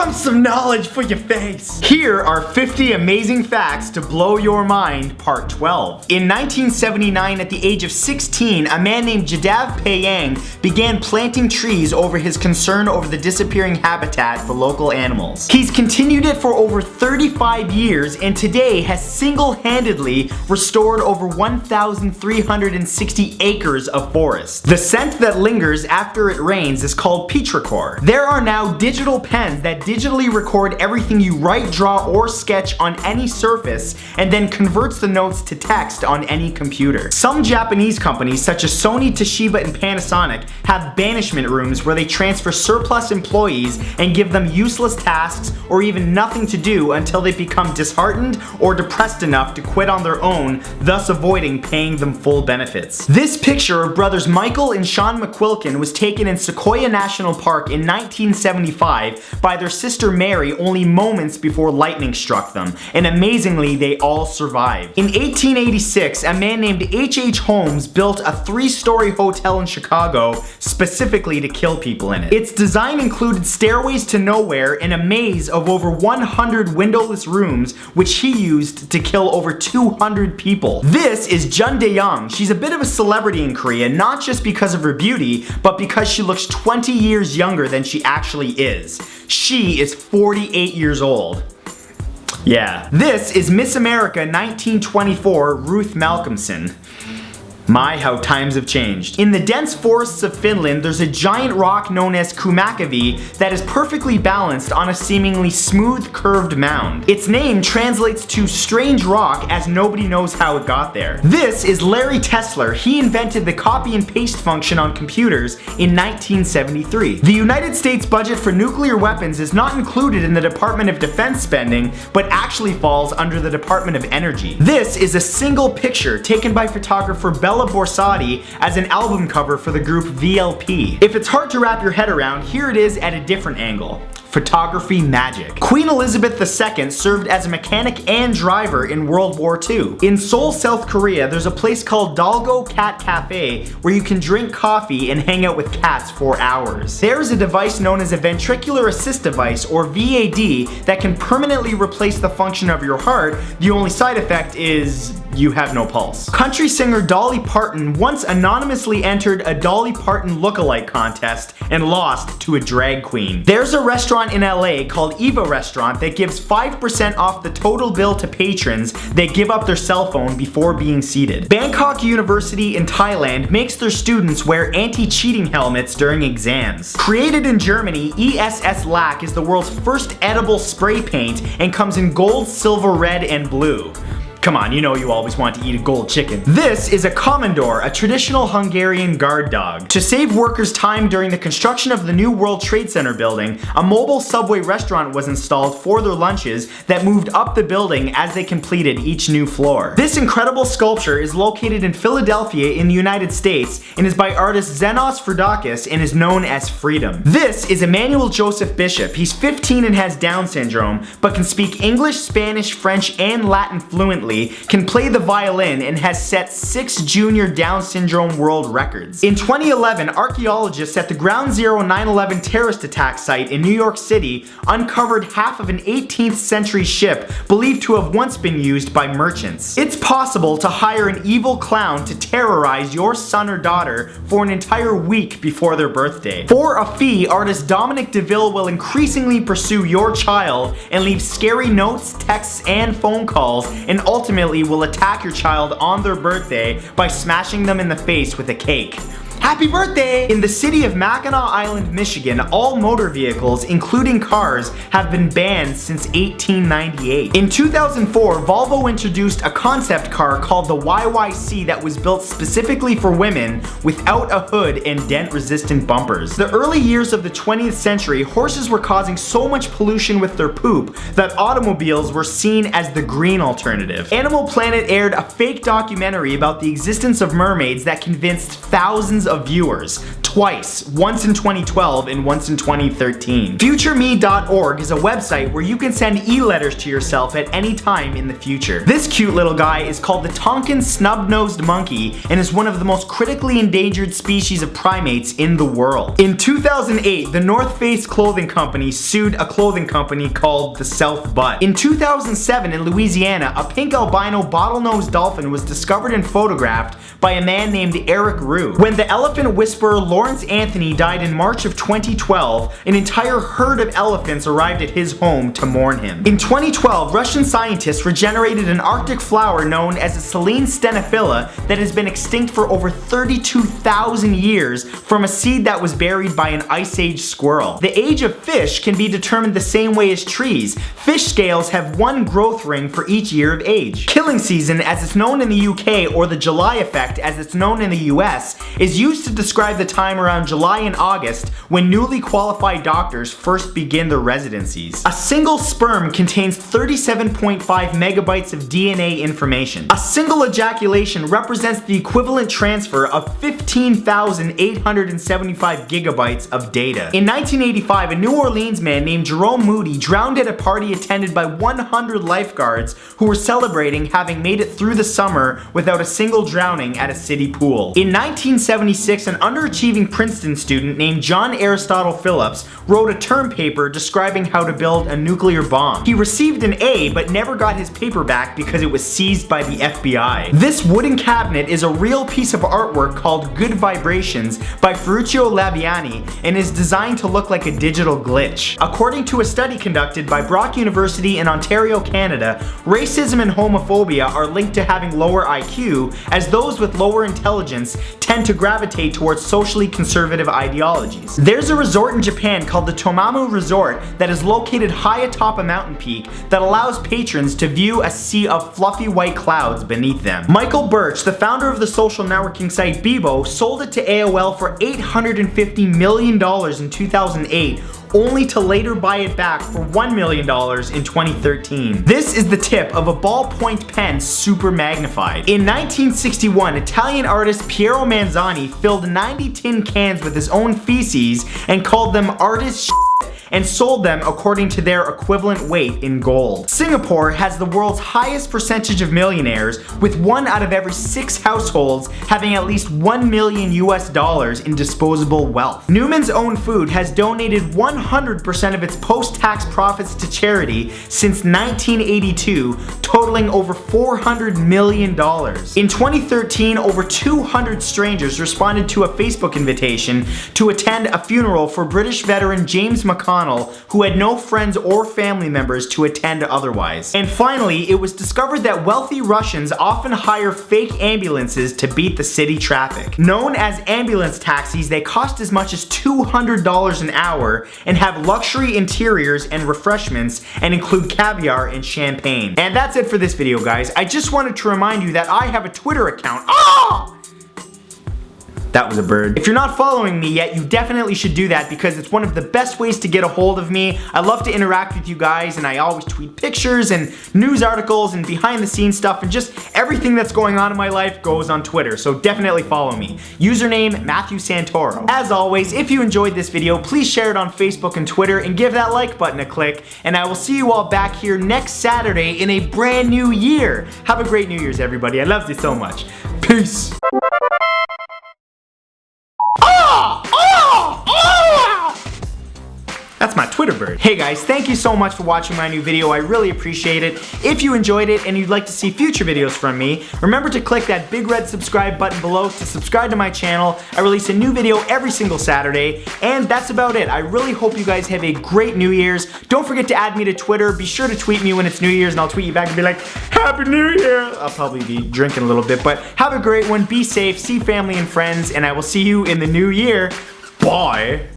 Come some knowledge for your face. Here are 50 amazing facts to blow your mind, part 12. In 1979, at the age of 16, a man named Jadav Payang began planting trees over his concern over the disappearing habitat for local animals. He's continued it for over 35 years and today has single-handedly restored over 1,360 acres of forest. The scent that lingers after it rains is called petrichor. There are now digital pens that digitally record everything you write, draw, or sketch on any surface and then converts the notes to text on any computer. Some Japanese companies such as Sony, Toshiba, and Panasonic have banishment rooms where they transfer surplus employees and give them useless tasks or even nothing to do until they become disheartened or depressed enough to quit on their own, thus avoiding paying them full benefits. This picture of brothers Michael and Sean McQuilkin was taken in Sequoia National Park in 1975 by their sister Mary only moments before lightning struck them, and amazingly they all survived. In 1886, a man named H.H. Holmes built a 3-story hotel in Chicago specifically to kill people in it. Its design included stairways to nowhere and a maze of over 100 windowless rooms which he used to kill over 200 people. This is Jun Dae-young. She's a bit of a celebrity in Korea, not just because of her beauty, but because she looks 20 years younger than she actually is. She is 48 years old. Yeah. This is Miss America 1924 Ruth Malcolmson. My, how times have changed. In the dense forests of Finland, there's a giant rock known as Kumakavi that is perfectly balanced on a seemingly smooth, curved mound. Its name translates to strange rock as nobody knows how it got there. This is Larry Tesler. He invented the copy and paste function on computers in 1973. The United States budget for nuclear weapons is not included in the Department of Defense spending, but actually falls under the Department of Energy. This is a single picture taken by photographer Bella Borsati as an album cover for the group VLP. If it's hard to wrap your head around, here it is at a different angle. Photography magic. Queen Elizabeth II served as a mechanic and driver in World War II. In Seoul, South Korea, there's a place called Dalgo Cat Cafe where you can drink coffee and hang out with cats for hours. There's a device known as a ventricular assist device, or VAD, that can permanently replace the function of your heart. The only side effect is you have no pulse. Country singer Dolly Parton once anonymously entered a Dolly Parton lookalike contest and lost to a drag queen. There's a restaurant in LA called Eva Restaurant that gives 5% off the total bill to patrons that give up their cell phone before being seated. Bangkok University in Thailand makes their students wear anti-cheating helmets during exams. Created in Germany, ESS Lack is the world's first edible spray paint and comes in gold, silver, red, and blue. Come on, you know you always want to eat a gold chicken. This is a Komondor, a traditional Hungarian guard dog. To save workers time during the construction of the new World Trade Center building, a mobile subway restaurant was installed for their lunches that moved up the building as they completed each new floor. This incredible sculpture is located in Philadelphia in the United States and is by artist Zenos Fridakis and is known as Freedom. This is Emmanuel Joseph Bishop. He's 15 and has Down syndrome, but can speak English, Spanish, French, and Latin fluently, can play the violin, and has set 6 junior Down syndrome world records. In 2011, archaeologists at the Ground Zero 9/11 terrorist attack site in New York City uncovered half of an 18th century ship believed to have once been used by merchants. It's possible to hire an evil clown to terrorize your son or daughter for an entire week before their birthday. For a fee, artist Dominic DeVille will increasingly pursue your child and leave scary notes, texts, and phone calls, and ultimately will attack your child on their birthday by smashing them in the face with a cake. Happy birthday! In the city of Mackinac Island, Michigan, all motor vehicles, including cars, have been banned since 1898. In 2004, Volvo introduced a concept car called the YYC that was built specifically for women without a hood and dent-resistant bumpers. The early years of the 20th century, horses were causing so much pollution with their poop that automobiles were seen as the green alternative. Animal Planet aired a fake documentary about the existence of mermaids that convinced thousands of viewers. twice, once in 2012 and once in 2013. FutureMe.org is a website where you can send e-letters to yourself at any time in the future. This cute little guy is called the Tonkin Snub-Nosed monkey and is one of the most critically endangered species of primates in the world. In 2008, the North Face clothing company sued a clothing company called the South Butt. In 2007 in Louisiana, a pink albino bottlenose dolphin was discovered and photographed by a man named Eric Rue. When the elephant whisperer Lawrence Anthony died in March of 2012, an entire herd of elephants arrived at his home to mourn him. In 2012, Russian scientists regenerated an Arctic flower known as a Selene stenophila that has been extinct for over 32,000 years from a seed that was buried by an Ice Age squirrel. The age of fish can be determined the same way as trees. Fish scales have one growth ring for each year of age. Killing season, as it's known in the UK, or the July effect, as it's known in the US, is used to describe the time around July and August when newly qualified doctors first begin their residencies. A single sperm contains 37.5 megabytes of DNA information. A single ejaculation represents the equivalent transfer of 15,875 gigabytes of data. In 1985, a New Orleans man named Jerome Moody drowned at a party attended by 100 lifeguards who were celebrating having made it through the summer without a single drowning at a city pool. In 1976, an underachieving Princeton student named John Aristotle Phillips wrote a term paper describing how to build a nuclear bomb. He received an A but never got his paper back because it was seized by the FBI. This wooden cabinet is a real piece of artwork called Good Vibrations by Ferruccio Laviani and is designed to look like a digital glitch. According to a study conducted by Brock University in Ontario, Canada, racism and homophobia are linked to having lower IQ, as those with lower intelligence tend to gravitate towards socially conservative ideologies. There's a resort in Japan called the Tomamu Resort that is located high atop a mountain peak that allows patrons to view a sea of fluffy white clouds beneath them. Michael Birch, the founder of the social networking site Bebo, sold it to AOL for $850 million in 2008, only to later buy it back for $1 million in 2013. This is the tip of a ballpoint pen super magnified. In 1961, Italian artist Piero Manzani filled 90 tin cans with his own feces and called them artist and sold them according to their equivalent weight in gold. Singapore has the world's highest percentage of millionaires, with 1 out of every 6 households having at least $1 million in disposable wealth. Newman's Own Food has donated 100% of its post-tax profits to charity since 1982, totaling over $400 million. In 2013, over 200 strangers responded to a Facebook invitation to attend a funeral for British veteran James McConnell, who had no friends or family members to attend otherwise. And finally, it was discovered that wealthy Russians often hire fake ambulances to beat the city traffic. Known as ambulance taxis, they cost as much as $200 an hour and have luxury interiors and refreshments and include caviar and champagne. And that's it for this video, guys. I just wanted to remind you that I have a Twitter account. That was a bird. If you're not following me yet, you definitely should do that because it's one of the best ways to get a hold of me. I love to interact with you guys and I always tweet pictures and news articles and behind the scenes stuff, and just everything that's going on in my life goes on Twitter, so definitely follow me. Username Matthew Santoro. As always, if you enjoyed this video, please share it on Facebook and Twitter and give that like button a click, and I will see you all back here next Saturday in a brand new year. Have a great New Year's, everybody. I love you so much. Peace. That's my Twitter bird. Hey guys, thank you so much for watching my new video. I really appreciate it. If you enjoyed it and you'd like to see future videos from me, remember to click that big red subscribe button below to subscribe to my channel. I release a new video every single Saturday, and that's about it. I really hope you guys have a great New Year's. Don't forget to add me to Twitter. Be sure to tweet me when it's New Year's and I'll tweet you back and be like, Happy New Year! I'll probably be drinking a little bit, but have a great one. Be safe, see family and friends, and I will see you in the new year. Bye!